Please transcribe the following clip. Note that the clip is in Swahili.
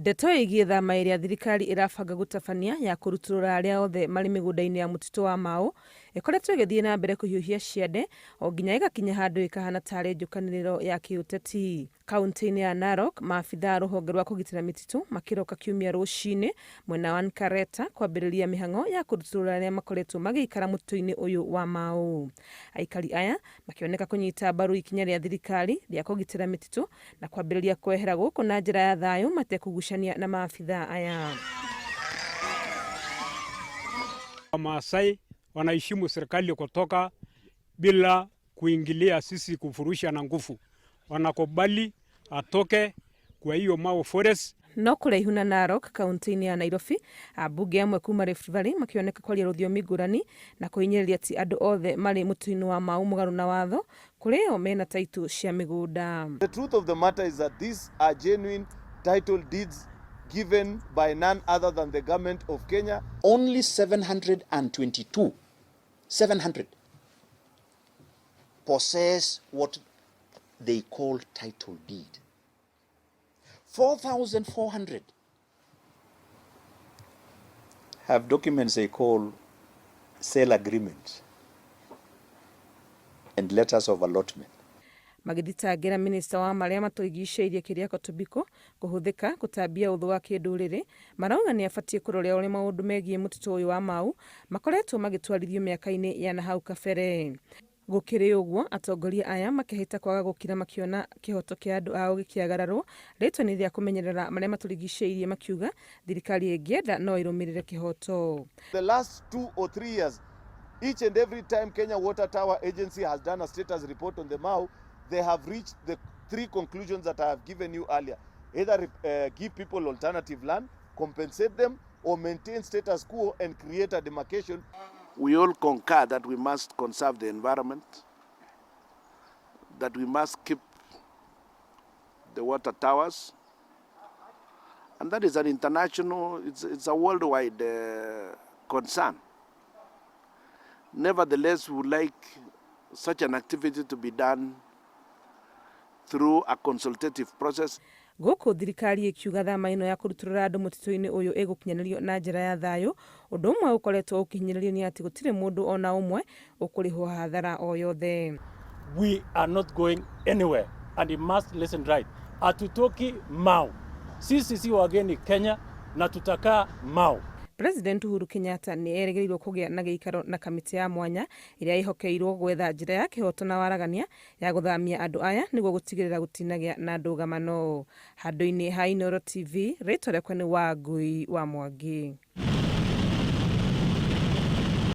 Ndeto igie thama iria thirikari irabanga gutabania ya kuruturura aria othe mari migunda-ini ya mutitu wa Mau ikoretwo igithie na mbere kuhiuhia ciande o nginya igakinya handu ikahana tari njukaniriro ya kiuteti. Kaunti-ini ya Narok, maabithaa ruhonge rwa kugitira mititu makiroka kiumia rucini mwena wa Nkareta kwambiriria Mihang'o ya kuruturura aria makoretwo magiikara mutitu-ini uyu wa Mau. Aikari aya makioneka kunyita mbaru ikinya ria thirikari ria kugitira mititu na kwambiriria kwehera guku na njira ya thayu matekugucania na maabithaa aya. Maasai wanaheshimu serikali kutoka bila kuingilia sisi kufurusha na nguvu. Wanakubali atoke kwa hiyo Mau forest. No kuraihu na Narok, kaunti-ini ya Nairobi, ambunge amwe kuuma Rift Valley makioneka kwaria rũthiomi ngũrani na kuinyiriria ati andu othe mari mutu-ini wa Mau mugaru na watho kurio mena title cia migunda. The truth of the matter is that these are genuine title deeds given by none other than the government of Kenya. Only 722 possess what they call title deed. 4,400 have documents they call sale agreements and letters of allotment. Magithitangira minista wa maria matũrigicĩirie Kĩrĩako Tobiko kuhuthika gũtambia ũthũ wa kĩndũrĩrĩ marauga nĩ abatie kũroria ũrĩa maũndũ megiĩ mũtitũ ũyũ wa Mau makoretwo magĩtwarithio mĩaka-inĩ ya nahau kabere. Gũkĩrĩ ũguo, atongoria aya makĩhĩta kwaga gũkira makiona kĩhoto kĩa andũ ao gĩkĩagararwo rĩtwa-inĩ rĩa kũmenyerera marĩa matũrigicĩirie makiuga thirikari ĩngĩenda no ĩrũmĩrĩre kĩhoto. The last 2 or 3 years, each and every time Kenya Water Tower Agency has done a status report on the Mau, they have reached the 3 conclusions that I have given you earlier. Either give people alternative land, compensate them, or maintain status quo and create a demarcation. We all concur that we must conserve the environment, that we must keep the water towers, and that is an international, it's a worldwide concern. Nevertheless, we would like such an activity to be done through a consultative process. Gũkũ thirikari ĩkiuga thama ĩno ya kũruturura andũ mũtitũ-inĩ ũyũ ĩgũkinyanĩrio na njĩra ya thayũ, ũndũ ũmwe ũkoretwo ũkihinyĩrĩrio nĩ atĩ gũtirĩ mũndũ ona ũmwe ũkũrĩhwo hathara o yothe. We are not going anywhere and you must listen right. Hatutoki Mau. Sisi si wageni Kenya na tutakaa Mau. President Uhuru Kenyatta nĩ erĩgĩrĩirwo kũgĩa na gĩikaro na kamĩtĩ ya mwanya ĩrĩa ĩhokeirwo gwetha njĩra ya kĩhoto na waragania ya gũthamia andũ aya nĩguo gũtigĩrĩra gũtinagĩa na Ndugamano. Handũ-inĩ ha Inooro TV, rĩtwa rĩakwa nĩ Wangui wa Mwangi.